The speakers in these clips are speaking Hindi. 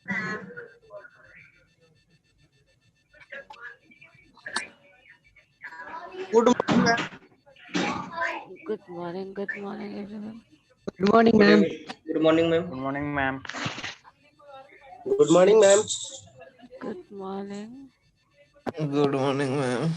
Good morning, ma'am. Good morning everyone. Good morning, Good ma'am. evening. Good morning, ma'am. Good morning, ma'am. Good morning, ma'am. Good morning. Good morning, ma'am.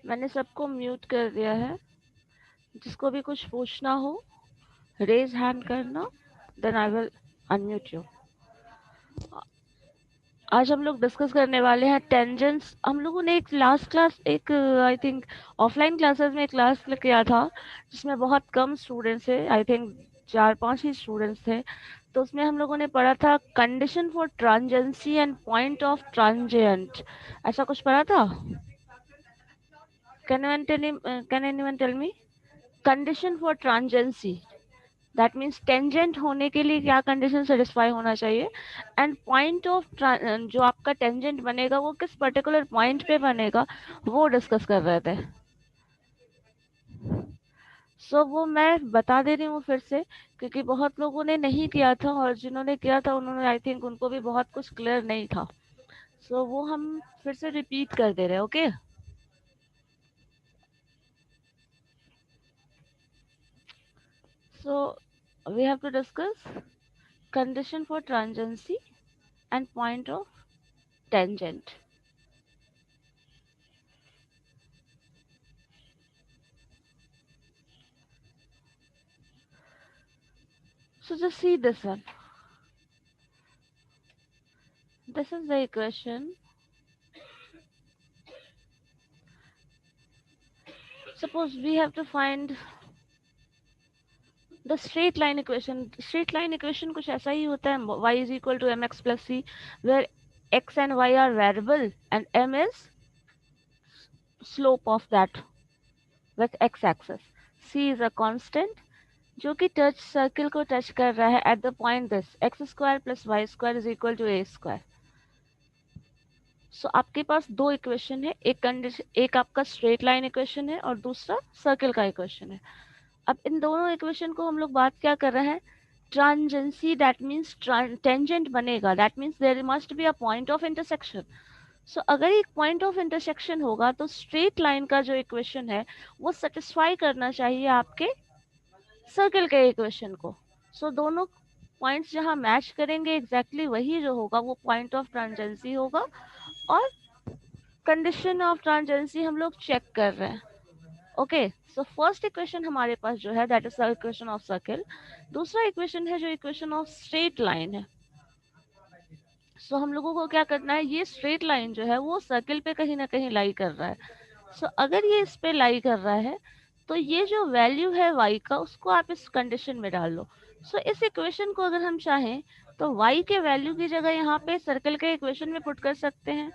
मैंने सबको म्यूट कर दिया है. जिसको भी कुछ पूछना हो रेज हैंड करना, then I will unmute you. आज हम लोग डिस्कस करने वाले हैं टेंजेंट्स. हम लोगों ने एक लास्ट क्लास, एक आई थिंक ऑफलाइन क्लासेस में एक क्लास किया था जिसमें बहुत कम स्टूडेंट्स थे. आई थिंक 4-5 ही स्टूडेंट्स थे. तो उसमें हम लोगों ने पढ़ा था condition for tangency and point of transient. ऐसा कुछ पढ़ा था. Can anyone tell me condition for tangency. That means tangent होने के लिए क्या कंडीशन सेटिस्फाई होना चाहिए, एंड पॉइंट ऑफ जो आपका टेंजेंट बनेगा वो किस पर्टिकुलर पॉइंट पे बनेगा, वो डिस्कस कर रहे थे. वो मैं बता दे रही हूँ फिर से, क्योंकि बहुत लोगों ने नहीं किया था और जिन्होंने किया था उन्होंने आई थिंक उनको भी बहुत कुछ क्लियर नहीं था. वो हम फिर से रिपीट कर दे रहे हैं. Okay. So we have to discuss condition for transiency and point of tangent. So just see this one. This is the equation. Suppose we have to find the straight line equation. Straight line equation कुछ ऐसा ही होता है. Y is equal to mx plus c, where x and y are variable and m is slope of that with x axis. C is a constant जो कि टच सर्किल को टच कर रहा है at the point this x square plus y square is equal to a square. आपके पास दो इक्वेशन है. एक कंडीशन, एक आपका स्ट्रेट लाइन इक्वेशन है और दूसरा सर्कल का इक्वेशन है. अब इन दोनों इक्वेशन को हम लोग बात क्या कर रहे हैं, ट्रांजेंसी. दैट मीन्स टेंजेंट बनेगा. That means there must be a point of intersection. अगर एक पॉइंट ऑफ इंटरसेक्शन होगा तो स्ट्रेट लाइन का जो इक्वेशन है वो सेटिस्फाई करना चाहिए आपके सर्कल के इक्वेशन को. दोनों पॉइंट्स जहां मैच करेंगे एग्जैक्टली वही जो होगा वो पॉइंट ऑफ ट्रांजेंसी होगा. और कंडीशन ऑफ ट्रांजेंसी हम लोग चेक कर रहे हैं. ओके. फर्स्ट इक्वेशन हमारे पास जो है that is the equation of circle. दूसरा इक्वेशन है जो इक्वेशन ऑफ स्ट्रेट लाइन है. हम लोगों को क्या करना है, ये स्ट्रेट लाइन जो है वो सर्कल पे कहीं ना कहीं लाई कर रहा है. अगर ये इस पे लाई कर रहा है तो ये जो वैल्यू है y का उसको आप इस कंडीशन में डाल लो. इस इक्वेशन को अगर हम चाहें तो y के वैल्यू की जगह यहाँ पे सर्कल के इक्वेशन में पुट कर सकते हैं.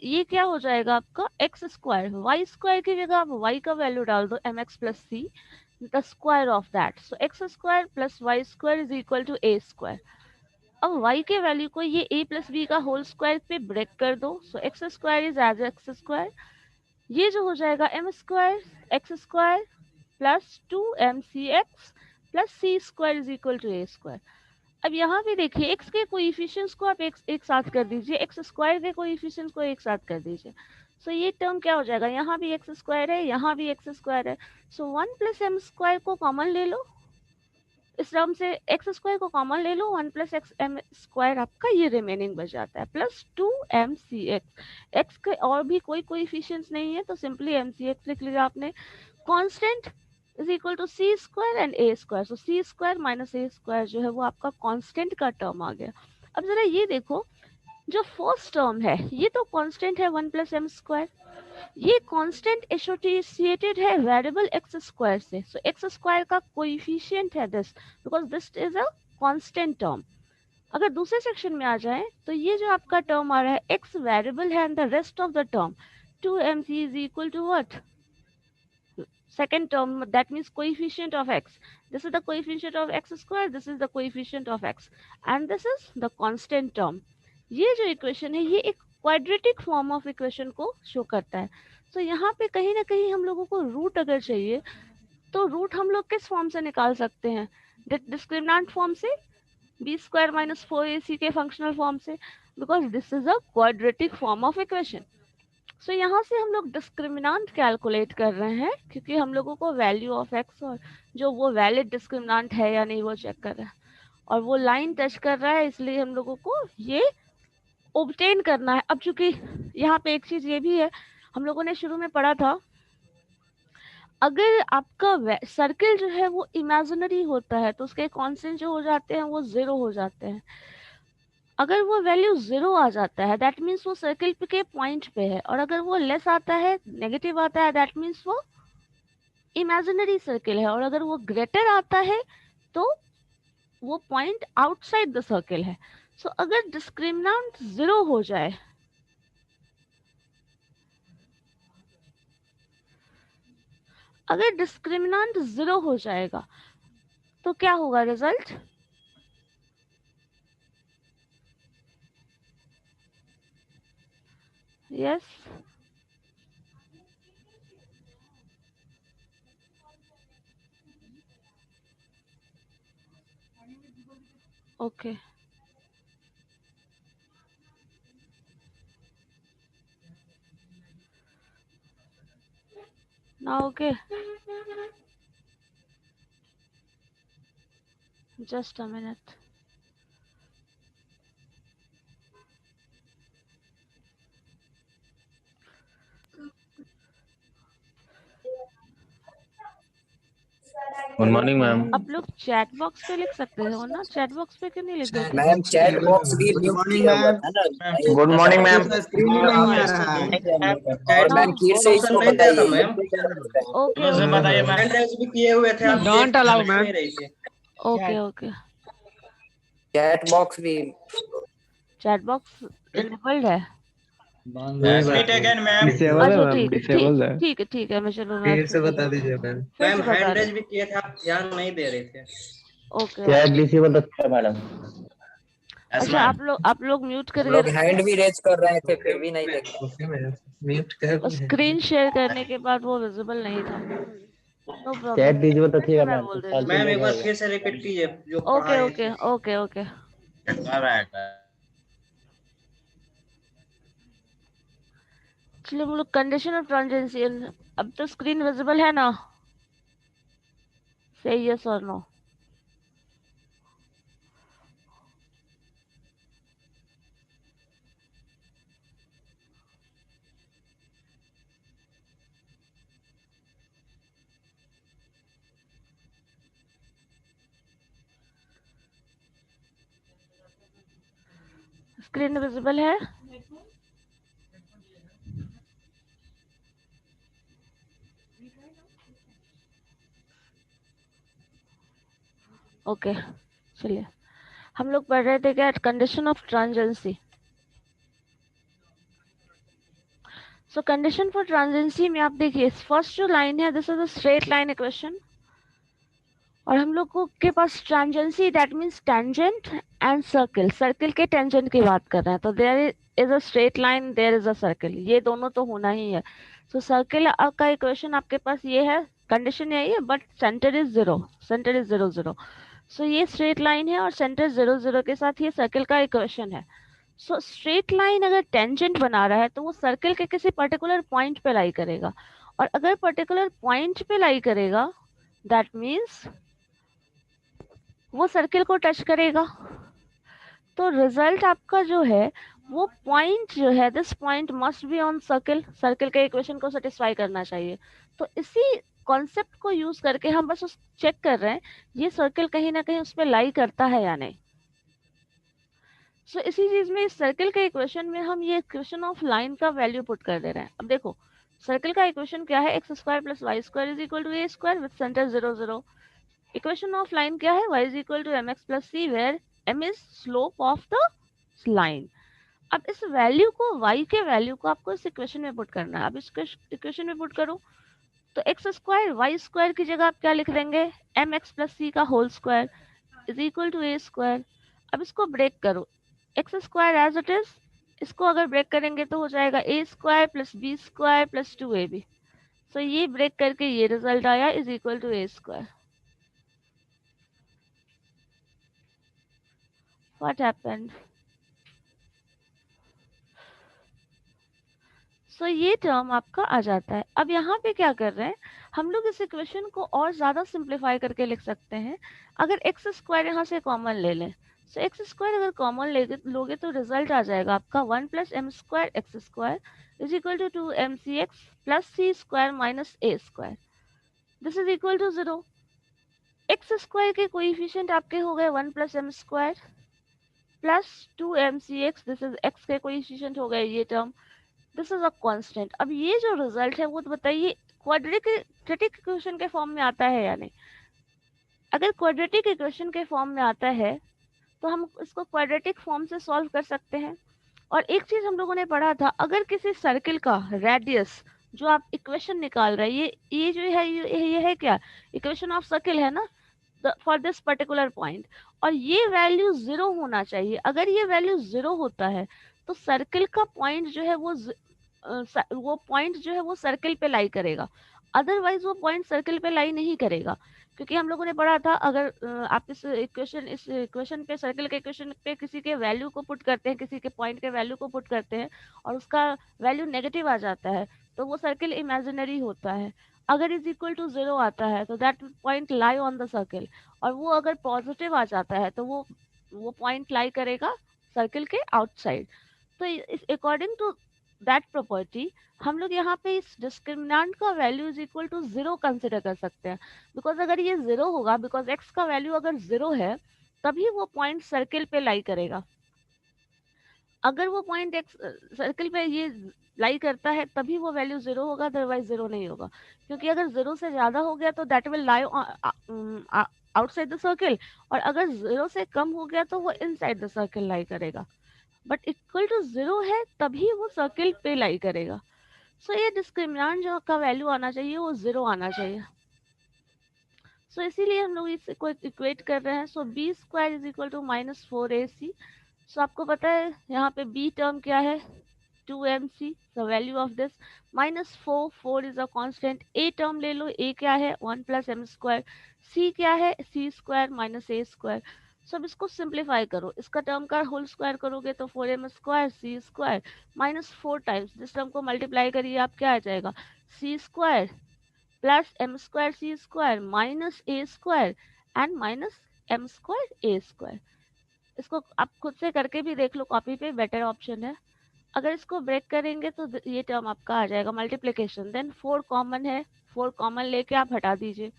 ये क्या हो जाएगा आपका एक्स स्क्वायर. वाई स्क्वायर की जगह आप वाई का वैल्यू डाल दो M X plus C, the square of that. X square plus Y square is equal to A square. अब y के वैल्यू को ये a प्लस बी का होल स्क्वायर पे ब्रेक कर दो. X square is as X square. ये जो हो जाएगा M square X square plus 2mcx plus C square is equal to A square. अब यहाँ पे देखिए x के कोएफिशिएंट्स को आप एक साथ कर दीजिए, एक्स स्क्वायर के कोएफिशिएंट्स को एक साथ कर दीजिए. ये टर्म क्या हो जाएगा, यहाँ भी एक्स स्क्वायर है यहाँ भी एक्स स्क्वायर है. 1 प्लस एम स्क्वायर को कॉमन ले लो. इस टर्म से एक्स स्क्वायर को कॉमन ले लो, 1 प्लस एक्स एम स्क्वायर आपका ये रिमेनिंग बच जाता है प्लस 2mcx. एक्स के और भी कोई कोएफिशिएंट्स नहीं है तो सिंपली mcx लिख लिया आपने. Constant is equal to C square and A square. C square minus A square जो है वो आपका कांस्टेंट का टर्म आ गया. अब जरा ये देखो, जो फर्स्ट टर्म है ये तो कांस्टेंट है 1 प्लस एम स्क्वायर. ये कांस्टेंट एसोसिएटेड है वेरिएबल एक्स स्क्वायर से, सो एक्स स्क्वायर का कोएफिशिएंट है this, because this is a constant term. अगर दूसरे सेक्शन में आ जाए तो ये जो आपका टर्म आ रहा है एक्स वेरिएबल है and the rest of the term 2mc is equal to what? Second term, that means coefficient of x. This is the coefficient of x square, this is the coefficient of x, and this is the constant term. ये जो इक्वेशन है ये एक क्वाड्रेटिक फॉर्म ऑफ इक्वेशन को शो करता है। सो यहाँ पे कहीं ना कहीं हम लोगों को रूट अगर चाहिए तो रूट हम लोग किस फॉर्म से निकाल सकते हैं? डिस्क्रिमिनेंट फॉर्म से, बी स्क्वायर माइनस 4ac के फंक्शनल फॉर्म से, because this is a quadratic form of equation. So यहाँ से हम लोग डिस्क्रिमिनेंट कैलकुलेट कर रहे हैं क्योंकि हम लोगों को वैल्यू ऑफ एक्स और जो वो वैलिड डिस्क्रिमिनेंट है या नहीं वो चेक कर रहा है, और वो लाइन टच कर रहा है, इसलिए हम लोगों को ये ऑब्टेन करना है। अब चूंकि यहाँ पे एक चीज ये भी है, हम लोगों ने शुरू में पढ़ा था, अगर आपका सर्किल जो है वो इमेजिनरी होता है तो उसके कांस्टेंट जो हो जाते हैं वो 0 हो जाते हैं। अगर वो वैल्यू 0 आ जाता है दैट मीन्स वो सर्किल के पॉइंट पे है, और अगर वो लेस आता है, नेगेटिव आता है, दैट मीन्स वो इमेजिनरी सर्किल है, और अगर वो ग्रेटर आता है तो वो पॉइंट आउटसाइड द सर्किल है। सो अगर डिस्क्रिमिनेंट 0 हो जाए, अगर डिस्क्रिमिनेंट 0 हो जाएगा तो क्या होगा result? Yes, okay, now okay, just a minute. Good morning ma'am. आप लोग चैट बॉक्स पे लिख सकते हो ना, चैट बॉक्स पे क्यों नहीं लिख देते? मैम चैट बॉक्स भी गुड म्यूट मॉर्निंग किया हुआ मैम। था ना। Good morning ma'am. स्क्रीन ही नहीं आ रहा है। और मैम फिर से इसको नहीं था बताइए। मैम। ओके बताइए मैम। हैंड रेज भी किए हुए थे, आप Don't allow, देख मैम। नहीं रही थी। ओके ओके, चैट बॉक्स भी चैट बॉक्स इनेबल्ड है। डिसेबल है अच्छा मैम, ठीक डिसेबल है। ठीक है, मैं चलो मैं फिर से बता दीजिए मैम। फिर मैम से बता हैंड रही रेज भी किए थे, आप ध्यान नहीं दे रहे थे। ओके। चैट डिसेबल अच्छा मैडम। अच्छा आप लोग म्यूट हम लोग करके हैंड भी रेज कर रहे थे फिर भी नहीं देख रहे। ओके मैम, म्यूट कर स्क्रीन शेयर करने के बाद वो विजिबल नहीं था। नो चैट प्रॉब्लम, डिसेबल तो ठीक है मैं मैम। बोल देती फालतू मैम लोग एक बार हैं। फिर से रिपीट कीजिए जो हूँ। ओके पढ़ाए ओके थे। ओके ओके, चलिए हम लोग कंडीशन ऑफ ट्रांजेंसी, अब तो स्क्रीन विजिबल है ना? से यस और नो। स्क्रीन विजिबल है? ओके चलिए, हम लोग पढ़ रहे थे क्या? Condition of tangency. So condition for tangency में आप देखिए फर्स्ट जो लाइन है this is a straight line equation, और हम लोग को के पास tangency that means tangent and circle, circle के टेंजेंट की बात कर रहे हैं, तो there is a straight line, there is a circle, ये दोनों तो होना ही है। सो सर्किल का इक्वेशन आपके पास ये है, कंडीशन यही है, but centre is 0, centre is 0 0। सो ये स्ट्रेट लाइन है और सेंटर 0 0 के साथ ये सर्किल का इक्वेशन है। सो स्ट्रेट लाइन अगर टेंजेंट बना रहा है तो वो सर्किल के किसी पर्टिकुलर पॉइंट पे लाई करेगा, और अगर पर्टिकुलर पॉइंट पे लाई करेगा दैट मीन्स वो सर्किल को टच करेगा। तो रिजल्ट आपका जो है वो पॉइंट जो है, this point must be on circle, circle के इक्वेशन को सेटिस्फाई करना चाहिए। तो इसी कॉन्सेप्ट को यूज करके हम बस उस चेक कर रहे हैं ये सर्किल कहीं ना कहीं उस पर लाई करता है या नहीं। सो इसी चीज में इस सर्किल के इक्वेशन में हम ये इक्वेशन ऑफ लाइन का वैल्यू पुट कर दे रहे हैं। अब देखो सर्कल का इक्वेशन क्या है, X square plus Y square is equal to A square with center 0 0। Equation of line क्या है, y is equal to mx plus c where m is slope of the line. अब इस वैल्यू को, y के वैल्यू को आपको इस इक्वेशन में पुट करना है। अब इस इक्वेशन में पुट करो तो एक्स स्क्वायर वाई स्क्वायर की जगह आप क्या लिख लेंगे, एम एक्स प्लस सी का whole square is equal to A square. अब इसको ब्रेक करो, X square as it is, इसको अगर ब्रेक करेंगे तो हो जाएगा A square plus B square plus 2ab। So ये ब्रेक करके ये रिजल्ट आया is equal to A square. What happened? So ये टर्म आपका आ जाता है। अब यहाँ पे क्या कर रहे हैं हम लोग, इस इक्वेशन को और ज्यादा सिंप्लीफाई करके लिख सकते हैं। अगर एक्स स्क्वायर यहाँ से कॉमन ले लें, सो एक्स स्क्वायर अगर कॉमन लोगे तो रिजल्ट आ जाएगा आपका 1 plus M square X square is equal to 2mcx plus C square minus A square. This is equal to 0। X square के कोएफिशिएंट आपके हो गए 1 plus M square plus 2mcx, this is X के कोएफिशिएंट हो गए ये term, this is a constant. अब ये जो रिजल्ट है वो तो बताइए क्वाड्रेटिक इक्वेशन के फॉर्म में आता है या नहीं। अगर क्वाड्रेटिक इक्वेशन के फॉर्म में आता है तो हम इसको क्वाड्रेटिक फॉर्म से सॉल्व कर सकते हैं। और एक चीज हम लोगों ने पढ़ा था, अगर किसी सर्किल का रेडियस जो आप इक्वेशन निकाल रहे हैं, ये जो है ये है क्या, इक्वेशन ऑफ सर्किल है ना, फॉर दिस पर्टिकुलर पॉइंट, और ये वैल्यू 0 होना चाहिए। अगर ये वैल्यू 0 होता है तो सर्किल का पॉइंट जो है वो पॉइंट जो है वो सर्किल पे लाई करेगा, अदरवाइज वो पॉइंट सर्किल पे लाई नहीं करेगा। क्योंकि हम लोगों ने पढ़ा था, अगर आप इस इक्वेशन पे, सर्किल के इक्वेशन पे किसी के वैल्यू को पुट करते हैं, किसी के पॉइंट के वैल्यू को पुट करते हैं और उसका वैल्यू नेगेटिव आ जाता है तो वो सर्किल इमेजिनरी होता है। अगर इज इक्वल टू 0 आता है तो that point lie on the circle, और वो अगर पॉजिटिव आ जाता है तो वो पॉइंट लाई करेगा सर्किल के आउटसाइड। तो अकॉर्डिंग टू दैट प्रॉपर्टी हम लोग यहाँ पे इस डिस्क्रिमिनेंट का value is equal to 0 consider कर सकते हैं। बिकॉज अगर ये 0 होगा, बिकॉज एक्स का वैल्यू अगर 0 है तभी वो पॉइंट सर्किल पे लाई करेगा। अगर वो पॉइंट एक्स सर्किल पे ये लाई करता है तभी वो वैल्यू 0 होगा, अदरवाइज 0 नहीं होगा। क्योंकि अगर 0 से ज्यादा हो गया तो that will lie outside the circle, और अगर 0 से कम हो गया तो वो इनसाइड द सर्किल लाई करेगा। बट इक्वल टू 0 है तभी वो सर्किल पे लाई करेगा। सो ये डिस्क्रिमिनेंट जो का वैल्यू आना चाहिए वो 0 आना चाहिए। सो इसीलिए हम लोग इसको इक्वेट कर रहे हैं। So B square is equal to minus 4ac। सो आपको पता है यहाँ पे बी टर्म क्या है, 2mc, the value of this minus 4 is a constant. A term ले लो, ए क्या है 1 प्लस एम स्क्वायर, सी क्या है सी स्क्वायर माइनस ए स्क्वायर। सो अब इसको सिंप्लीफाई करो, इसका टर्म का होल स्क्वायर करोगे तो 4m square C square minus 4 times जिस टर्म को मल्टीप्लाई करिए आप क्या आ जाएगा, C square plus M square C square minus A square and minus M square A square. इसको आप खुद से करके भी देख लो कॉपी पे, बेटर ऑप्शन है। अगर इसको ब्रेक करेंगे तो ये टर्म आपका आ जाएगा मल्टीप्लिकेशन, देन 4 कॉमन है, 4 कॉमन लेके आप हटा दीजिए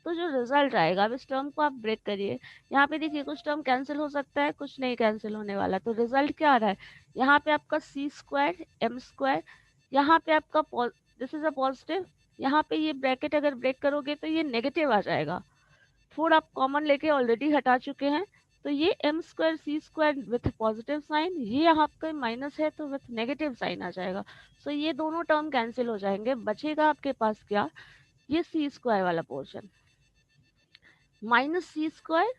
तो जो रिजल्ट आएगा, अब इस टर्म को आप ब्रेक करिए। यहाँ पे देखिए कुछ टर्म कैंसिल हो सकता है, कुछ नहीं कैंसिल होने वाला, तो रिजल्ट क्या आ रहा है, यहाँ पे आपका सी स्क्वायर एम स्क्वायर, यहाँ पे आपका दिस इज अ पॉजिटिव, यहाँ पे ये ब्रैकेट अगर ब्रेक करोगे तो ये नेगेटिव आ जाएगा। 4 आप कॉमन लेके ऑलरेडी हटा चुके हैं, तो ये M square C square with positive sign, ये आपका माइनस है तो विथ नेगेटिव साइन आ जाएगा। सो ये दोनों टर्म कैंसिल हो जाएंगे, बचेगा आपके पास क्या, ये सी स्क्वायर वाला पोर्शन माइनस सी स्क्वायर,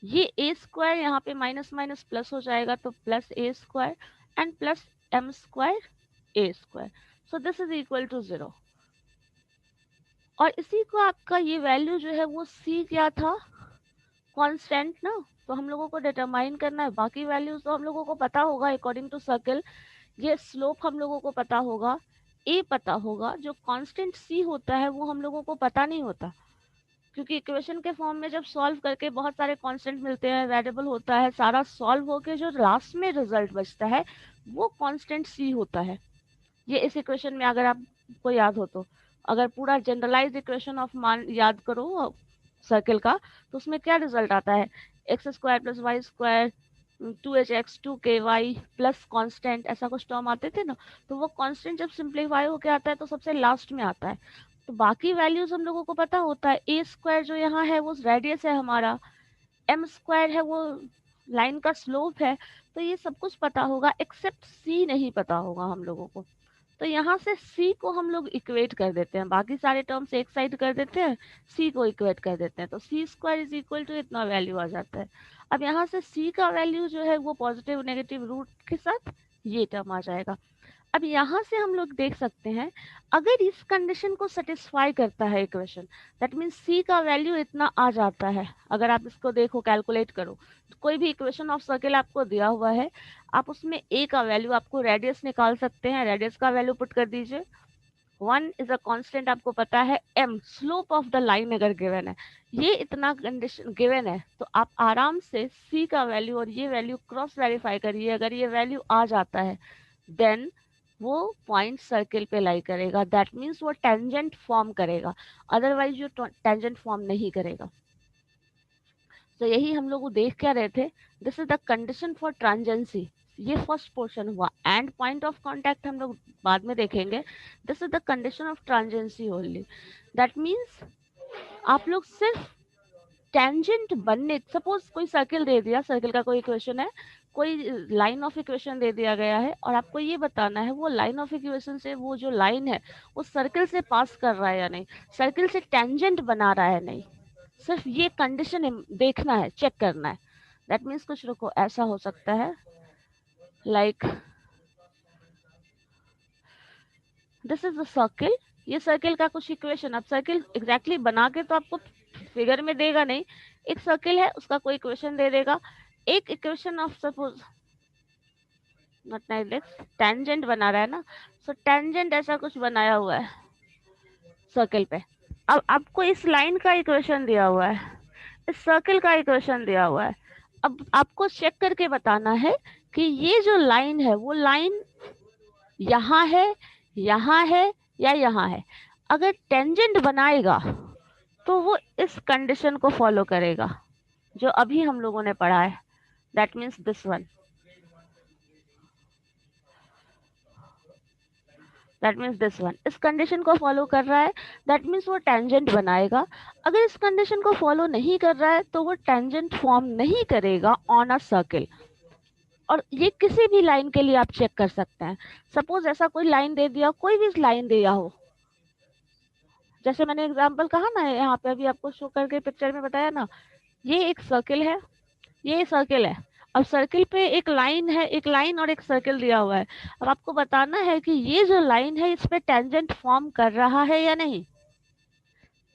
ये ए स्क्वायर यहाँ पे माइनस माइनस प्लस हो जाएगा तो plus A square and plus M square A square. So this is equal to 0। और इसी को आपका ये वैल्यू जो है वो सी क्या था, कांस्टेंट ना, तो हम लोगों को डिटरमाइन करना है। बाकी वैल्यूज तो हम लोगों को पता होगा अकॉर्डिंग टू सर्कल, ये स्लोप हम लोगों को पता होगा, ए पता होगा, जो कांस्टेंट सी होता है वो हम लोगों को पता नहीं होता। क्योंकि इक्वेशन के फॉर्म में जब सॉल्व करके बहुत सारे कांस्टेंट मिलते हैं, वेरिएबल होता है, सारा सॉल्व होके जो लास्ट में रिजल्ट बचता है वो कांस्टेंट सी होता है। ये इस इक्वेशन में अगर आपको याद हो तो, अगर पूरा जनरलाइज इक्वेशन ऑफ मान याद करो सर्किल का, तो उसमें क्या रिजल्ट आता है, X square plus Y square 2hx 2ky plus constant, ऐसा कुछ टर्म आते थे ना, तो वो कांस्टेंट जब सिंप्लीफाई होके आता है तो सबसे लास्ट में आता है। तो बाकी वैल्यूज हम लोगों को पता होता है, ए स्क्वायर जो यहाँ है वो रेडियस है हमारा, एम स्क्वायर है वो लाइन का स्लोप है, तो ये सब कुछ पता होगा, एक्सेप्ट सी नहीं पता होगा हम लोगों को। तो यहाँ से सी को हम लोग इक्वेट कर देते हैं, बाकी सारे टर्म्स एक साइड कर देते हैं, सी को इक्वेट कर देते हैं, तो सी स्क्वायर इज इक्वल टू इतना वैल्यू आ जाता है। अब यहाँ से सी का वैल्यू जो है वो पॉजिटिव नेगेटिव रूट के साथ ये टर्म आ जाएगा। अब यहाँ से हम लोग देख सकते हैं, अगर इस कंडीशन को सेटिस्फाई करता है इक्वेशन, दैट मीन्स सी का वैल्यू इतना आ जाता है। अगर आप इसको देखो, कैलकुलेट करो, तो कोई भी इक्वेशन ऑफ सर्किल आपको दिया हुआ है, आप उसमें ए का वैल्यू, आपको रेडियस निकाल सकते हैं, रेडियस का वैल्यू पुट कर दीजिए, 1 इज अ कांस्टेंट आपको पता है, m slope of the line अगर गिवन है, ये इतना कंडीशन गिवन है, तो आप आराम से c का वैल्यू और ये वैल्यू क्रॉस वेरीफाई करिए, अगर ये वैल्यू आ जाता है देन वो पॉइंट सर्किल पे लाई करेगा, दैट मीन्स वो टेंजेंट फॉर्म करेगा, अदरवाइज जो टेंजेंट फॉर्म नहीं करेगा। तो यही हम लोग देख क्या रहे थे, this is the condition for tangency, ये फर्स्ट पोर्शन हुआ, एंड पॉइंट ऑफ कांटेक्ट हम लोग बाद में देखेंगे। This is the condition of tangency only, that means आप लोग सिर्फ टेंजेंट बनने, सपोज कोई सर्किल दे दिया, सर्किल का कोई इक्वेशन है, कोई लाइन ऑफ इक्वेशन दे दिया गया है, और आपको ये बताना है वो लाइन ऑफ इक्वेशन से वो जो लाइन है वो सर्किल से पास कर रहा है या नहीं, सर्किल से टेंजेंट बना रहा है नहीं, सिर्फ ये कंडीशन देखना है, चेक करना है। दैट मीन्स कुछ रुको, ऐसा हो सकता है like this is the circle, ये सर्किल का कुछ इक्वेशन, अब सर्किल एग्जैक्टली बना के तो आपको फिगर में देगा नहीं, एक सर्किल है उसका कोई इक्वेशन दे देगा, एक equation of suppose not like this, tangent बना रहा है ना, सो टेंजेंट ऐसा कुछ बनाया हुआ है सर्किल पे। अब आपको इस लाइन का इक्वेशन दिया हुआ है, इस सर्किल का इक्वेशन दिया हुआ है, अब आपको चेक करके बताना है कि ये जो लाइन है वो लाइन यहाँ है, यहाँ है या यहाँ है। अगर टेंजेंट बनाएगा तो वो इस कंडीशन को फॉलो करेगा जो अभी हम लोगों ने पढ़ा है, that means this one, that means this one, इस कंडीशन को फॉलो कर रहा है, दैट मीन्स वो टेंजेंट बनाएगा। अगर इस कंडीशन को फॉलो नहीं कर रहा है तो वो टेंजेंट फॉर्म नहीं करेगा ऑन अ सर्किल। और ये किसी भी लाइन के लिए आप चेक कर सकते हैं, सपोज ऐसा कोई लाइन दे दिया, कोई भी लाइन दिया हो, जैसे मैंने एग्जांपल कहा ना, यहाँ पे अभी आपको शो करके पिक्चर में बताया ना, ये एक सर्किल है, ये सर्किल है, अब सर्किल पे एक लाइन है, एक लाइन और एक सर्किल दिया हुआ है। अब आपको बताना है कि ये जो लाइन है इस पे टेंजेंट फॉर्म कर रहा है या नहीं।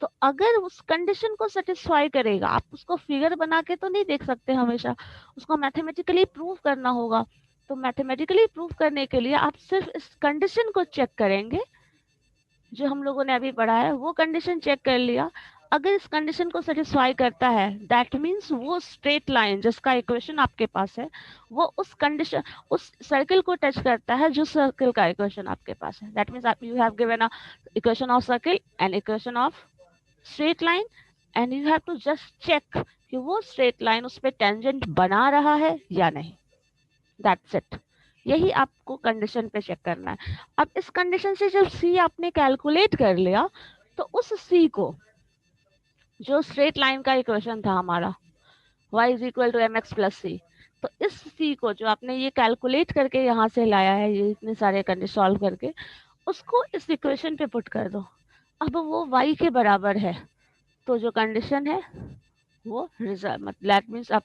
तो अगर उस कंडीशन को सेटिस्फाई करेगा, आप उसको फिगर बना के तो नहीं देख सकते हमेशा, उसको मैथमेटिकली प्रूव करना होगा। तो मैथमेटिकली प्रूव करने के लिए आप सिर्फ इस कंडीशन को चेक करेंगे जो हम लोगों ने अभी पढ़ा है, वो कंडीशन चेक कर लिया, अगर इस कंडीशन को सेटिस्फाई करता है दैट मीन्स वो स्ट्रेट लाइन जिसका इक्वेशन आपके पास है वो उस कंडीशन, उस सर्किल को टच करता है जो सर्किल का इक्वेशन आपके पास है। दैट मीन्स आप you have given a equation of circle and equation of straight line and you have to just check कि वो स्ट्रेट लाइन उस पे टेंजेंट बना रहा है या नहीं, दैट्स इट। यही आपको कंडीशन पे चेक करना है। अब इस कंडीशन से जब सी आपने कैलकुलेट कर लिया तो उस सी को, जो स्ट्रेट लाइन का इक्वेशन था हमारा y is equal to M X plus C, तो इस सी को जो आपने ये कैलकुलेट करके यहाँ से लाया है, ये इतने सारे कंडीशन सॉल्व करके, उसको इस इक्वेशन पे पुट कर दो। अब वो y के बराबर है तो जो कंडीशन है वो रिजल्ट, मतलब दैट मीन्स आप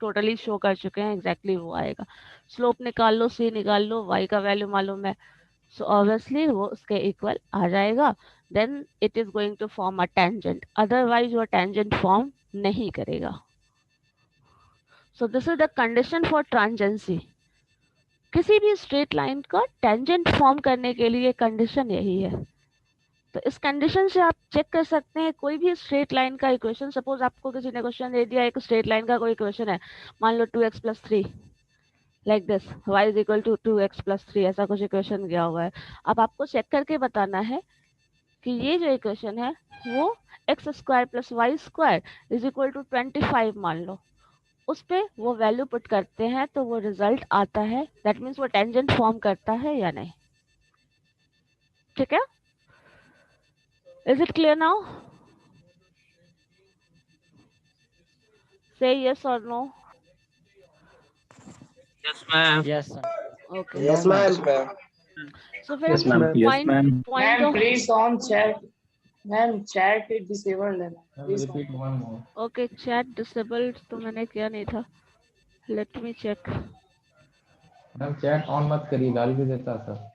टोटली शो कर चुके हैं, एग्जैक्टली वो आएगा। स्लोप निकाल लो, सी निकाल लो, y का वैल्यू मालूम है, सो ऑब्वियसली वो उसके इक्वल आ जाएगा, then it is going to form a tangent, otherwise वो टेंजेंट फॉर्म नहीं करेगा। So this is the condition for tangency. किसी भी स्ट्रेट लाइन का टेंजेंट फॉर्म करने के लिए कंडीशन यही है। तो इस कंडीशन से आप चेक कर सकते हैं कोई भी स्ट्रेट लाइन का इक्वेशन, सपोज आपको किसी ने क्वेश्चन दे दिया, एक स्ट्रेट लाइन का कोई इक्वेशन है, मान लो 2x + 3 like this, y is equal to 2x + 3, ऐसा कुछ इक्वेशन दिया हुआ है। अब आपको चेक करके बताना है कि ये जो इक्वेशन है वो x² + y² is equal to 25 मान लो, उस पे वो वैल्यू पुट करते हैं तो वो रिजल्ट आता है, दैट मीन्स वो टेंजेंट फॉर्म करता है या नहीं। ठीक है, is it clear now? Say yes और no? Yes, ma'am. Yes, sir. Okay, Yes, ma'am. So फिर Yes, हम ma'am. Yes, ma'am. Point of please on chat. Ma'am, chat is disabled. Please Repeat one more. Okay, chat disabled तो मैंने किया नहीं था, let me check. Ma'am chat on मत करिए, गाली भी देता है सर।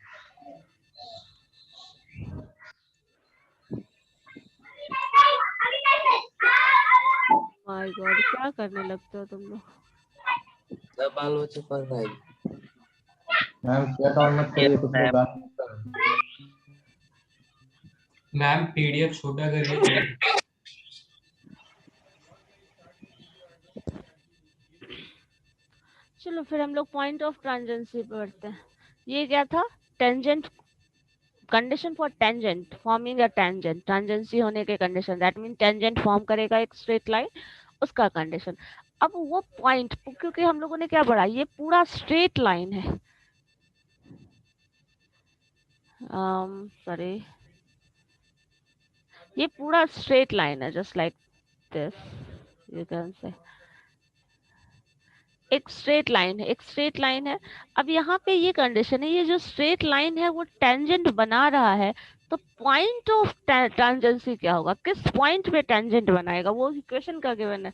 माय गॉड, क्या करने लगते हो तुम लोग? सब बाल बच्चे पढ़ रहा है। मैम चैट ऑन मत करिए तो फिर गाली देता है। मैम पीडीएफ छोटा करिए। चलो फिर हम लोग पॉइंट ऑफ ट्रांजेंसी पे बढ़ते हैं। ये क्या था? Tangent, condition for tangent forming a tangent, tangency होने के condition, that mean tangent form करेगा एक स्ट्रेट लाइन, उसका कंडीशन। अब वो पॉइंट, क्योंकि हम लोगों ने क्या पढ़ा, ये पूरा स्ट्रेट लाइन है, सॉरी, ये पूरा स्ट्रेट लाइन है, just like this, you can say एक स्ट्रेट लाइन है, एक स्ट्रेट लाइन है। अब यहाँ पे ये कंडीशन है, ये जो स्ट्रेट लाइन है वो टेंजेंट बना रहा है, तो पॉइंट ऑफ टेंजेंसी क्या होगा, किस पॉइंट पे टेंजेंट बनाएगा, वो इक्वेशन का गिवन है।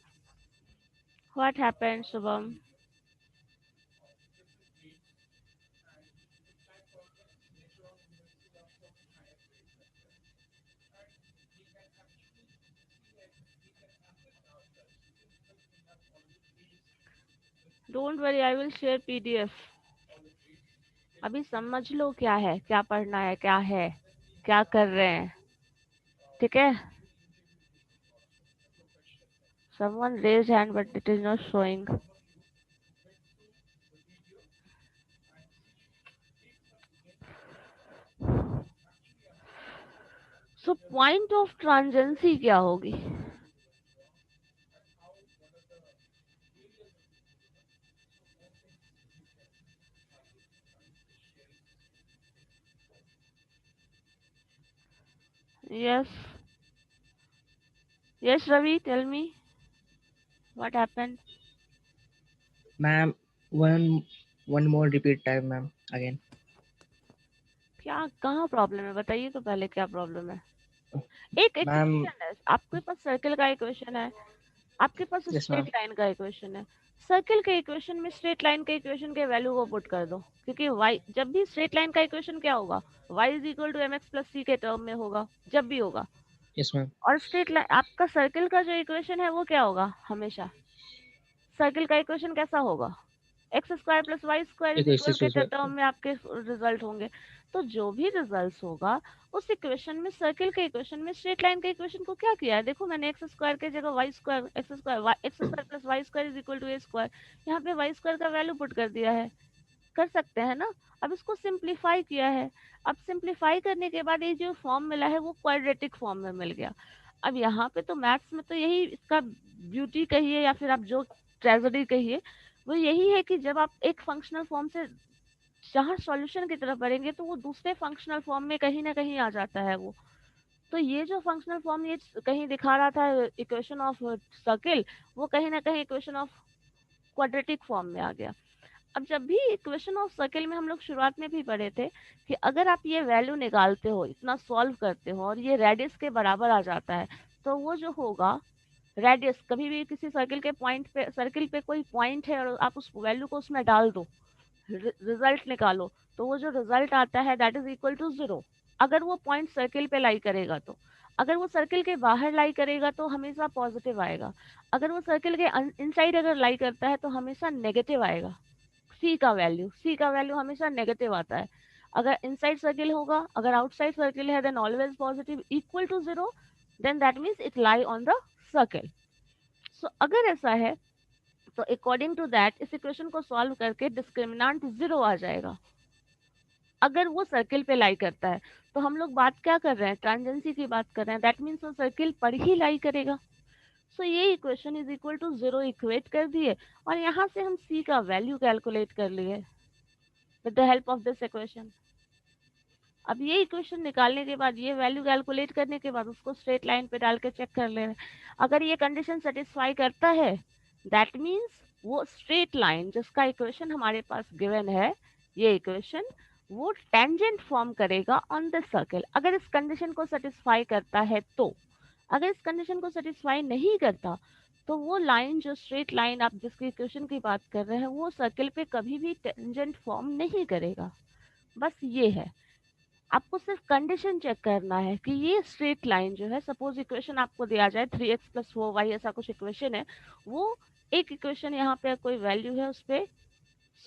What happened Shubham? Don't worry, I will share PDF. अभी समझ लो क्या है, क्या पढ़ना है, क्या है, क्या कर रहे हैं, ठीक है? Someone raised hand but it is not showing. So point of transiency क्या होगी? Yes. Yes, Ravi, tell me. What happened? Ma'am, one more repeat time, ma'am, again. क्या, कहाँ प्रॉब्लम है बताइए तो पहले, क्या प्रॉब्लम है? एक Ma'am, इक्वेशन है, आपके पास सर्कल का इक्वेशन है, आपके पास Yes, स्ट्रेट ma'am. लाइन का इक्वेशन है। सर्कल के इक्वेशन में स्ट्रेट लाइन के इक्वेशन के वैल्यू को पुट कर दो, क्योंकि y, जब भी स्ट्रेट लाइन का इक्वेशन क्या होगा, y is equal to mx plus c के टर्म में होगा, जब भी होगा। Yes, ma'am. और स्ट्रेट लाइन, आपका सर्कल का जो इक्वेशन है वो क्या होगा, हमेशा सर्कल का इक्वेशन कैसा होगा, X square plus Y square is equal के टर्म में आपके रिजल्ट होंगे। तो जो भी रिजल्ट होगा उस इक्वेशन में, सर्कल के इक्वेशन में स्ट्रेट लाइन के इक्वेशन को क्या किया है, देखो मैंने एक्स स्क्वायर के जगह Y square, X square plus Y square is equal to A square, यहाँ पे वाई स्क्वायर का वैल्यू पुट कर दिया है, कर सकते हैं ना। अब इसको सिंप्लीफाई किया है, अब सिंप्लीफाई करने के बाद ये जो फॉर्म मिला है वो क्वाड्रेटिक फॉर्म में मिल गया। अब यहाँ पे तो मैथ्स में तो यही इसका ब्यूटी कहिए या फिर आप जो ट्रेजेडी कहिए, वो यही है कि जब आप एक फंक्शनल फॉर्म से जहाँ सॉल्यूशन की तरफ बढ़ेंगे तो वो दूसरे फंक्शनल फॉर्म में कहीं ना कहीं आ जाता है वो। तो ये जो फंक्शनल फॉर्म ये कहीं दिखा रहा था इक्वेशन ऑफ सर्किल, वो कहीं ना कहीं इक्वेशन ऑफ क्वाड्रेटिक फॉर्म में आ गया। अब जब भी इक्वेशन ऑफ सर्किल में हम लोग शुरुआत में भी पढ़े थे कि अगर आप ये वैल्यू निकालते हो, इतना सॉल्व करते हो और ये रेडियस के बराबर आ जाता है, तो वो जो होगा रेडियस, कभी भी किसी सर्किल के पॉइंट पे, सर्किल पे कोई पॉइंट है और आप उस वैल्यू को उसमें डाल दो, रिजल्ट निकालो, तो वो जो रिजल्ट आता है दैट इज इक्वल टू 0, अगर वो पॉइंट सर्किल पे लाई करेगा तो। अगर वो सर्किल के बाहर लाई करेगा तो हमेशा पॉजिटिव आएगा, अगर वो सर्किल के इनसाइड अगर लाई करता है तो हमेशा नेगेटिव आएगा। सी का वैल्यू हमेशा नेगेटिव आता है। अगर इनसाइड सर्किल होगा, अगर आउटसाइड सर्किल है, then always positive equal to 0, then that means it lie on the circle. So अगर ऐसा है तो अकॉर्डिंग टू दैट इस इक्वेशन को सॉल्व करके डिस्क्रिमिनेंट 0 आ जाएगा अगर वो सर्किल पे लाई करता है। तो हम लोग बात क्या कर रहे हैं, ट्रांजेंसी की बात कर रहे हैं, दैट मीन्स वो सर्किल पर ही लाई करेगा। सो ये equation is equal to 0 equate कर दिए और यहाँ से हम c का वैल्यू कैलकुलेट कर लिए with the help of this equation. अब ये इक्वेशन निकालने के बाद, ये वैल्यू कैलकुलेट करने के बाद उसको स्ट्रेट लाइन पे डाल के चेक कर ले रहे हैं। अगर ये कंडीशन सेटिस्फाई करता है, दैट मीन्स वो स्ट्रेट लाइन जिसका इक्वेशन हमारे पास गिवन है, ये इक्वेशन, वो टेंजेंट फॉर्म करेगा ऑन द सर्कल। अगर इस कंडीशन को सेटिस्फाई करता है तो, अगर इस कंडीशन को सेटिस्फाई नहीं करता तो वो लाइन, जो स्ट्रेट लाइन आप जिसकी इक्वेशन की बात कर रहे हैं, वो सर्कल पे कभी भी टेंजेंट फॉर्म नहीं करेगा। बस ये है, आपको सिर्फ कंडीशन चेक करना है कि ये स्ट्रेट लाइन जो है, सपोज इक्वेशन आपको दिया जाए 3x + 4y ऐसा कुछ इक्वेशन है, वो एक इक्वेशन यहाँ पे कोई वैल्यू है उस पर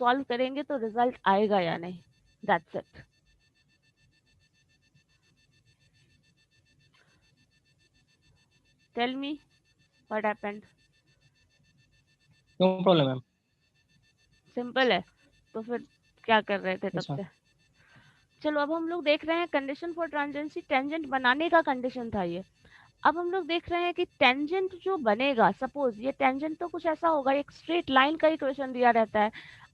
सॉल्व करेंगे तो रिजल्ट आएगा या नहीं, that's it. Tell me what happened. No problem, ma'am. Simple है, तो फिर क्या कर रहे थे तब Yes, ma'am. से? चलो अब हम लोग देख रहे हैं कंडीशन फॉर ट्रांजेंसी, टेंजेंट बनाने का कंडीशन था ये। अब हम लोग देख रहे हैं कि टेंजेंट जो बनेगा, सपोज ये टेंजेंट तो कुछ ऐसा होगा, एक स्ट्रेट लाइन का इक्वेशन दिया रहता है।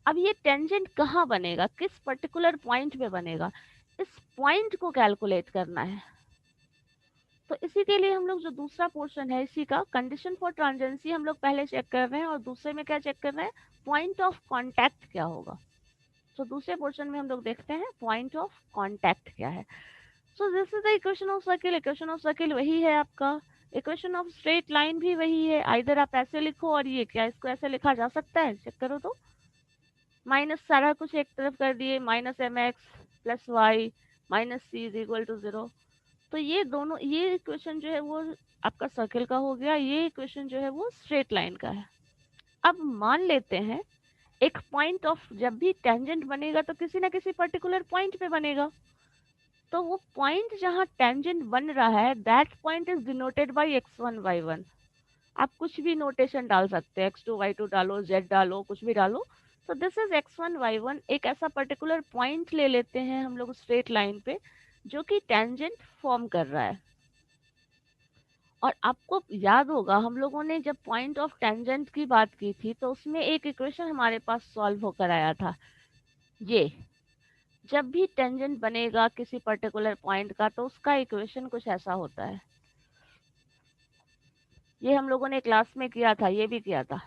अब ये टेंजेंट कहाँ बनेगा, किस पर्टिकुलर पॉइंट पे बनेगा, इस पॉइंट को कैलकुलेट करना है। तो इसी के लिए हम लोग जो दूसरा पोर्शन है इसी का, कंडीशन फॉर ट्रांजेंसी, हम लोग पहले चेक कर रहे हैं और दूसरे में क्या चेक कर रहे हैं, पॉइंट ऑफ कॉन्टैक्ट क्या होगा। तो दूसरे पोर्शन में हम लोग देखते हैं पॉइंट ऑफ कांटेक्ट क्या है। सो this is the equation of circle. Equation of circle वही है आपका, इक्वेशन ऑफ स्ट्रेट लाइन भी वही है। आइदर आप ऐसे लिखो, और ये क्या, इसको ऐसे लिखा जा सकता है, चेक करो तो, माइनस सारा कुछ एक तरफ कर दिए, -mx + y - c = 0। तो ये दोनों, ये इक्वेशन जो है वो आपका सर्किल का हो गया, ये इक्वेशन जो है वो स्ट्रेट लाइन का है। अब मान लेते हैं एक पॉइंट ऑफ, जब भी टेंजेंट बनेगा तो किसी ना किसी पर्टिकुलर पॉइंट पे बनेगा, तो वो पॉइंट जहाँ टेंजेंट बन रहा है, that point is denoted by x1 y1। आप कुछ भी नोटेशन डाल सकते हैं, x2 y2 डालो, z डालो, कुछ भी डालो। तो दिस इज x1 y1। एक ऐसा पर्टिकुलर पॉइंट ले लेते हैं हम लोग स्ट्रेट लाइन पे जो कि टेंजेंट फॉर्म कर रहा है। और आपको याद होगा हम लोगों ने जब पॉइंट ऑफ टेंजेंट की बात की थी तो उसमें एक इक्वेशन हमारे पास सॉल्व होकर आया था, ये जब भी टेंजेंट बनेगा किसी पर्टिकुलर पॉइंट का तो उसका इक्वेशन कुछ ऐसा होता है। ये हम लोगों ने क्लास में किया था, ये भी किया था,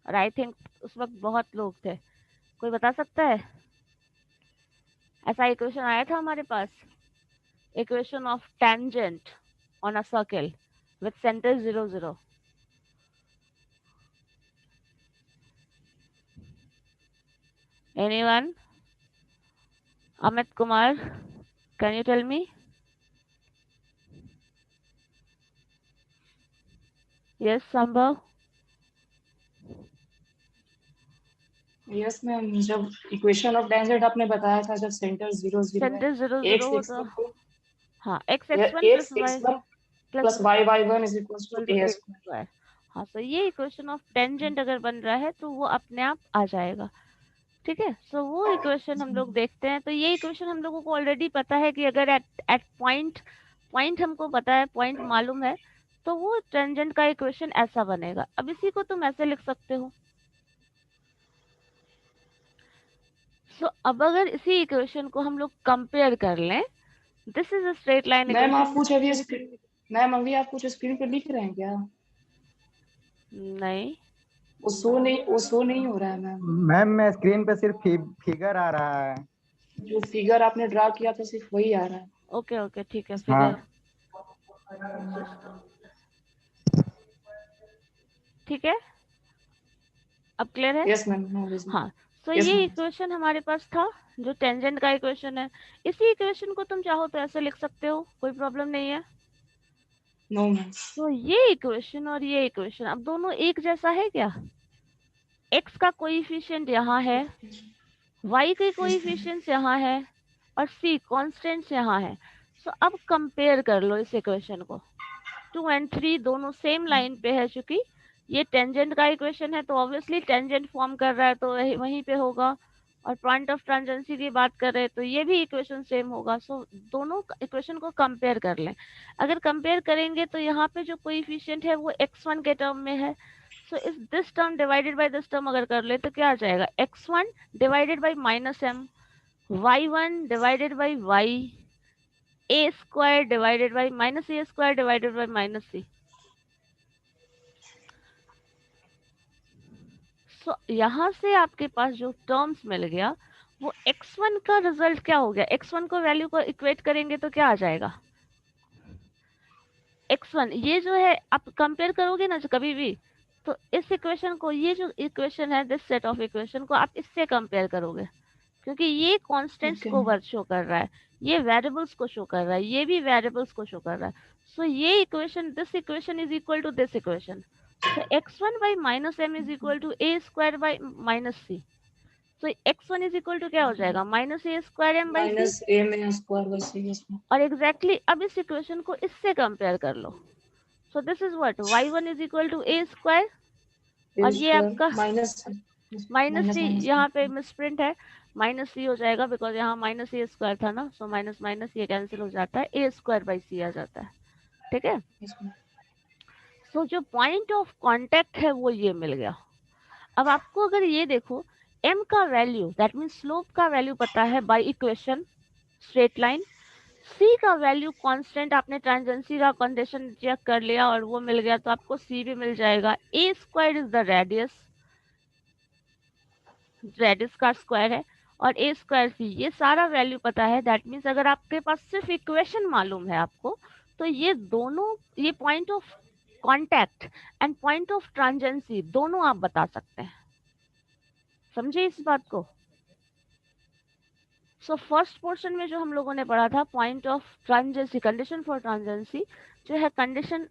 और आई थिंक उस वक्त बहुत लोग थे। कोई बता सकता है? ऐसा इक्वेशन आया था हमारे पास, equation of tangent on a circle with center 0 0। Anyone? Amit Kumar, can you tell me? Yes, Sambhav? Yes ma'am, जब इक्वेशन ऑफ टेंजेंट आपने बताया था, जब सेंटर 0 0 सेंटर 0 x 0 x होता, हाँ, x1 plus y y1 is equals to a square। हाँ, तो ये इक्वेशन ऑफ टेंजेंट अगर बन रहा है तो वो अपने आप आ जाएगा, ठीक है। सो वो इक्वेशन हम लोग देखते हैं। तो ये इक्वेशन हम लोगों को ऑलरेडी पता है कि अगर एट पॉइंट हमको पता है, पॉइंट मालूम है, तो वो टेंजेंट का इक्वेशन ऐसा बनेगा। अब इसी को तुम ऐसे लिख सकते हो। सो अब अगर इसी इक्वेशन को हम लोग कंपेयर कर लें, this is a straight line ma'am आप इक्वेशन। अभी आप कुछ स्क्रीन पे लिख रहे हैं क्या? नहीं, वो शो नहीं हो रहा है मैम। मैम मैं स्क्रीन पे सिर्फ फिगर आ रहा है। जो फिगर आपने ड्रा किया था सिर्फ वही आ रहा है। ओके ओके, ठीक है, हाँ। फिगर ठीक है, अब क्लियर है? Yes ma'am. हाँ, तो Yes, ये ma'am. इक्वेशन हमारे पास था जो टेंजेंट का इक्वेशन है। इसी इक्वेशन को तुम चाहो तो ऐसे लिख सकते हो, कोई प्रॉब्लम नहीं है। No ma'am. तो ये इक्वेशन और ये इक्वेशन अब दोनों एक जैसा है क्या? x का कोएफिशिएंट यहाँ है, y के कोएफिशिएंट्स यहाँ है, और c कांस्टेंट्स यहाँ है। सो अब कंपेयर कर लो इस इक्वेशन को। 2 और 3 दोनों सेम लाइन पे है, चूंकि ये टेंजेंट का इक्वेशन है तो ऑब्वियसली टेंजेंट फॉर्म कर रहा है तो वहीं पे होगा, और पॉइंट ऑफ ट्रांजेंसी की बात कर रहे हैं तो ये भी इक्वेशन सेम होगा। सो दोनों इक्वेशन को कंपेयर कर लें। अगर कंपेयर करेंगे तो यहाँ पे जो कोएफिशिएंट है वो x1 के टर्म में है। सो इस this term divided by this term अगर कर ले तो क्या आ जाएगा, x1 divided by -m, y1 divided by y, a square divided by -a square divided by -c। सो यहाँ से आपके पास जो टर्म्स मिल गया वो x1 का रिजल्ट क्या हो गया, x1 को वैल्यू को इक्वेट करेंगे तो क्या आ जाएगा, x1 ये जो है आप कंपेयर करोगे ना कभी भी तो इस इक्वेशन को, ये जो इक्वेशन है दिस सेट ऑफ इक्वेशन को आप इससे कंपेयर करोगे, क्योंकि ये कांस्टेंट्स Okay. को वर्ड शो कर रहा है, ये वेरिएबल्स को शो कर रहा है, ये भी वेरिएबल्स को शो कर रहा है। सो ये equation, this equation is equal to this equation. So x1 by -m is equal to a square by -c. So x1 is equal to क्या हो जाएगा, -a square m by c। Minus A M square by C. Yes ma'am. और एग्जैक्टली अब इस इक्वेशन को इससे कंपेयर कर लो। So this is what, y1 is equal to a square और ये आपका माइनस c, यहाँ पे मिसप्रिंट है, -c हो जाएगा बिकॉज यहाँ -a स्क्वायर था ना। सो माइनस माइनस ये कैंसिल हो जाता है, a स्क्वायर बाई c आ जाता है। ठीक है, सो जो पॉइंट ऑफ कांटेक्ट है वो ये मिल गया। अब आपको अगर ये देखो m का वैल्यू दैट मीन स्लोप का वैल्यू पता है by equation straight line, c का वैल्यू कांस्टेंट आपने ट्रांजेंसी का कंडीशन चेक कर लिया और वो मिल गया, तो आपको c भी मिल जाएगा। a square is the radius, radius का स्क्वायर है, और a स्क्वायर c, ये सारा वैल्यू पता है। दैट मीन्स अगर आपके पास सिर्फ इक्वेशन मालूम है आपको तो ये दोनों, ये point of contact and point of tangency दोनों आप बता सकते हैं। समझे इस बात को? सो फर्स्ट पोर्शन में जो हम लोगों ने पढ़ा था पॉइंट ऑफ ट्रांजेंसी, कंडीशन फॉर ट्रांजेंसी, जो है कंडीशन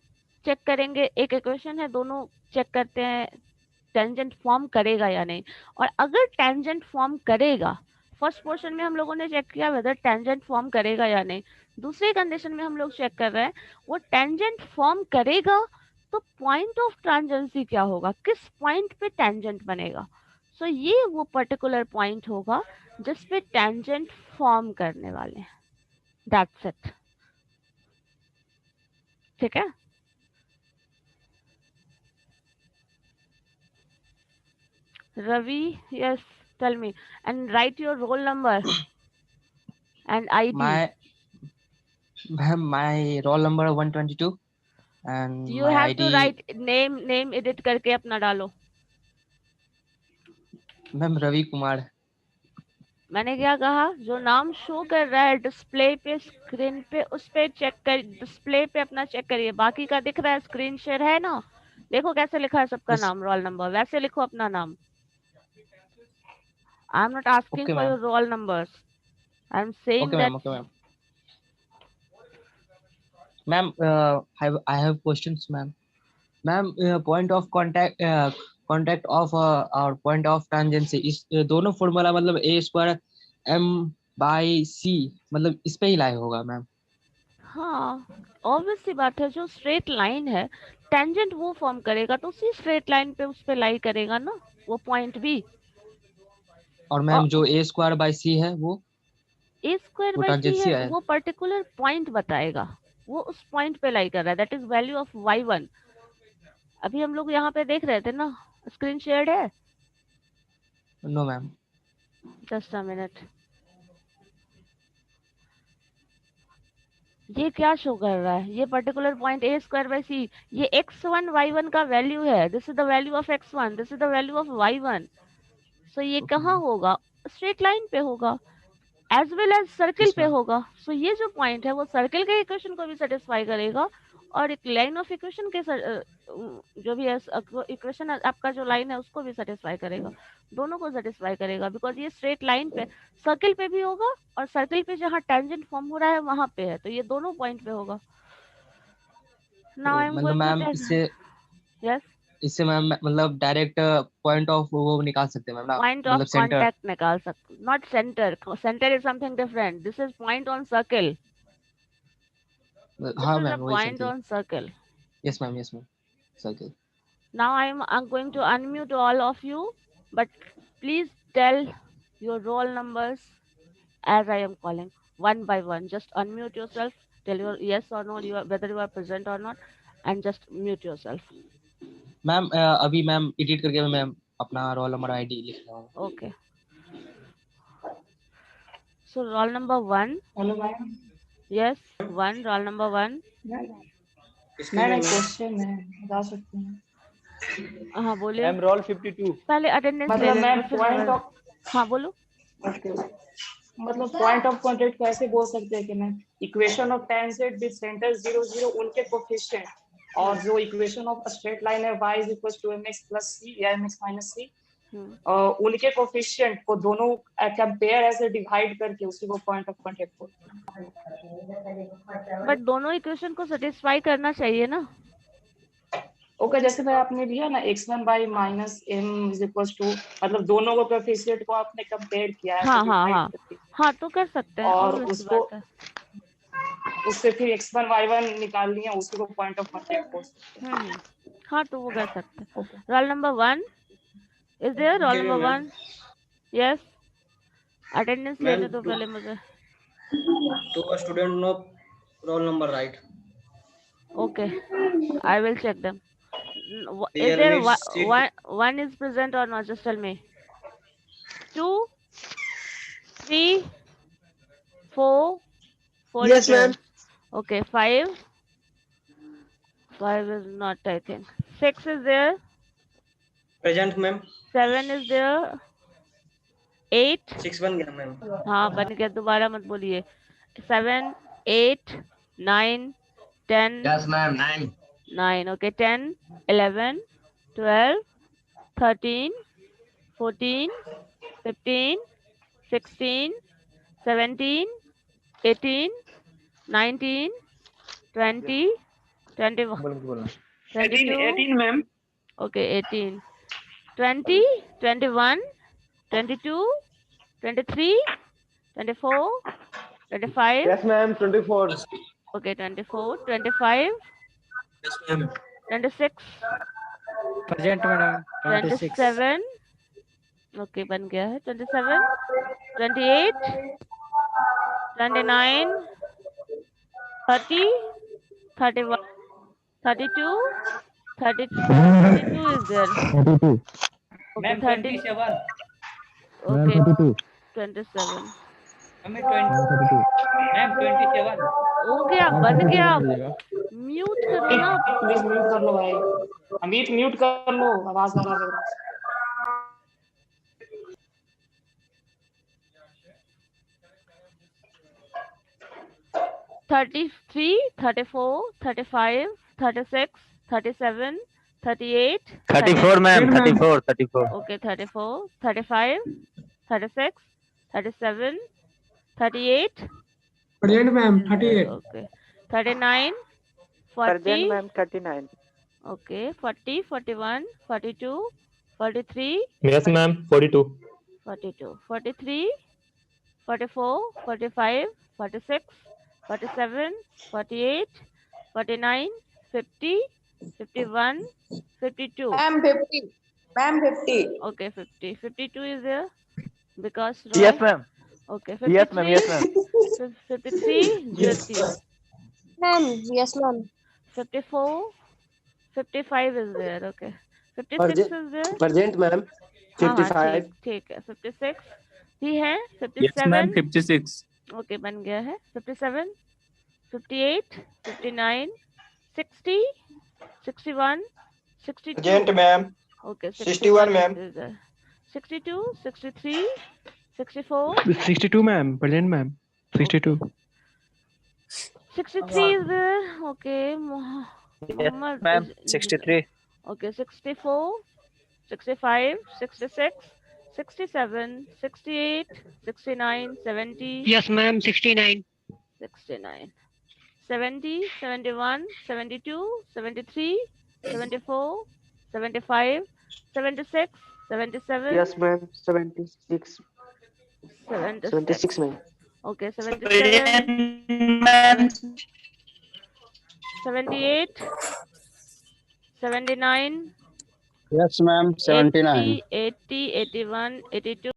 चेक करेंगे, एक इक्वेशन है, दोनों चेक करते हैं टेंजेंट फॉर्म करेगा या नहीं, और अगर टेंजेंट फॉर्म करेगा, फर्स्ट पोर्शन में हम लोगों ने चेक किया वेदर टेंजेंट फॉर्म करेगा या नहीं। दूसरे कंडीशन में हम लोग चेक कर रहे हैं वो टेंजेंट फॉर्म करेगा तो पॉइंट ऑफ ट्रांजेंसी क्या होगा, किस पॉइंट पे टेंजेंट बनेगा। सो ये वो पर्टिकुलर पॉइंट होगा जिस पे टेंजेंट फॉर्म करने वाले हैं। That's it. ठीक है, Ravi, yes, tell me and write your roll number and ID. My roll number 122 and You my have ID. to write name edit करके अपना डालो। मैम रवि कुमार। मैंने क्या कहा, जो नाम शो कर रहा है डिस्प्ले पे, स्क्रीन पे, उस पे चेक कर, डिस्प्ले पे अपना चेक करिए। बाकी का दिख रहा है, स्क्रीन शेयर है ना, देखो कैसे लिखा है सबका नाम, रोल नंबर, वैसे लिखो अपना नाम। I am not asking Okay, for ma'am. your roll numbers. I am saying Okay, that. ma'am. Okay, ma'am. Ma'am, I have questions, ma'am. Ma'am, point of contact of और point of tangency, इस दोनों फॉर्मूला मतलब a square m by c मतलब इस पे ही लाई होगा मैम। हाँ, ऑब्वियस सी बात है, जो स्ट्रेट लाइन है टेंजेंट वो फॉर्म करेगा तो उसी स्ट्रेट लाइन पे उस पे लाई करेगा ना वो पॉइंट भी। और मैम जो a स्क्वायर बाय c है वो a स्क्वायर वो बाय c tangential है, है। वो पर्टिकुलर पॉइंट बताएगा, वो उस पॉइंट पे लाई कर रहा है, that is value of y1। अभी हम लोग यहाँ पे देख रहे थे ना, स्क्रीन शेयर्ड है? No ma'am. Just a minute, ये क्या शो कर रहा है, ये particular point a square by c, ये x1 y1 का वैल्यू है, this is the value of x1, this is the value of y1। So ये कहाँ होगा, स्ट्रेट लाइन पे होगा, एज वेल एज सर्किल पे होगा। सो ये जो पॉइंट है वो सर्किल के इक्वेशन को भी सेटिस्फाई करेगा और एक लाइन ऑफ इक्वेशन के जो भी इक्वेशन आपका जो लाइन है उसको भी सेटिस्फाई करेगा, दोनों को सेटिस्फाई करेगा, बिकॉज ये स्ट्रेट लाइन पे, सर्किल पे भी होगा और सर्किल पे जहाँ टेंजेंट फॉर्म हो रहा है वहां पे है, तो ये दोनों पॉइंट पे होगा। नाउ आई एम मतलब मैम इससे मैम मतलब डायरेक्ट पॉइंट ऑफ वो निकाल सकते हैं मैम ना, पॉइंट ऑफ मतलब सेंटर कांटेक्ट निकाल सकते, not centre, centre is something different, this is point on circle. हाँ मैम वही point on circle. Yes ma'am circle. Now I'm going to unmute all of you, but please tell your roll numbers as I am calling one by one. Just unmute yourself, tell your yes or no, whether you are present or not, and just mute yourself. Ma'am अभी मैम एडिट करके मैम अपना रोल नंबर आईडी लिख रहा हूँ. Okay. So roll number 1. Hello ma'am. Yes, 1. Roll number 1. Ma'am एक क्वेश्चन है, बता सकती हैं? हाँ बोलिए. Ma'am role 52. पहले अटेंडेंस ले मतलब मैम लेंगे फिर पॉइंट ऑफ हाँ बोलो. मतलब पॉइंट ऑफ कांटेक्ट कैसे बोल सकते हैं कि ma'am equation of tangent with center 0 0 उनके कोफिशिएंट और जो इक्वेशन ऑफ स्ट्रेट लाइन है y = mx + c या mx - c उनके कोफिशिएंट को दोनों कंपेयर ऐसे डिवाइड करके उसी को पॉइंट ऑफ कांटेक्ट बोलते हैं. बट दोनों इक्वेशन को सेटिस्फाई करना चाहिए ना. ओके जैसे भाई आपने लिया ना x1 by -m = मतलब दोनों को कोफिशिएंट को आपने कंपेयर किया है. हाँ तो कर सकते हैं. और उसको उससे फिर x1 y1 निकाल लिया उसी को पॉइंट ऑफ कांटेक्ट बोलते हैं. हाँ तो वो कर सकते हैं. Roll number 1 is there. Roll number 1 yes. Attendance लेने दो पहले मुझे. तो student no roll number right. Okay, I will check them. Is there one is present or not? Just tell me. 2, 3, 4, 4. Yes, ma'am. Okay, 5. 5 is not, I think. 6 is there. Present ma'am. 7 is there. 8. 6 बन गया मैम. हाँ बन गया. दोबारा मत बोलिए. 7, 8, 9, 10. Yes, ma'am. 9. 9. Okay, 10, 11, 12, 13, 14, 15, 16, 17, 18, 19, 20, 21, 22. 18 ma'am. Okay, 18, 20, 21, 22, 23, 24, 25. Yes, ma'am. 24. Okay, 24, 25, Yes, ma'am. 26, present madam. 27. Okay, बन गया है. 27, 28, 29, 30, 31, 32, 32 is there. 32. Okay, 30. 27. Okay, 22. 27. हमें 20 मैम 27. हो गया, बन गया. म्यूट करो ना. प्लीज म्यूट कर लो भाई. अमित म्यूट कर लो, आवाज आ रहा है. 33, 34, 35, 36, 37, 38, 34 ma'am. 34. Okay, 34, 35, 36, 37, 38. Present ma'am. 38. Okay, 39, 40. Present, ma'am. 39. Okay, 40, 41, 42, 43, Yes ma'am. 42. 42, 43, 44, 45, 46, 47, 48, 49, 50, 51, 52. Ma'am 50. Ma'am 50. Okay, 50. 52 is there because Yes, ma'am. Okay, 53. Yes, ma'am. Yes, ma'am. 53, Jyoti. Ma'am, yes, ma'am. 54, 55 is there. Okay, 56 is there. Present, ma'am. हाँ, 55. ठीक है. 56 भी है. Yes ma'am. 57. 56. Okay, बन गया है. 57, 58, 59, 60, 61, 62. Present, ma'am. Okay, 61, ma'am. is there. 62, 63, 64, 62 ma'am. Present ma'am. 62. 63 is there. Okay, Muhammad ma'am. is- 63. Okay, 64, 65, 66, 67, 68, 69, 70. Yes ma'am. 69. 69, 70, 71, 72, 73, 74, 75, 76, 77, Yes, ma'am. 76. 76. 76, ma'am. Okay, 77, Ma'am. 78, 79, Yes, ma'am. 80, 80, 81, 82.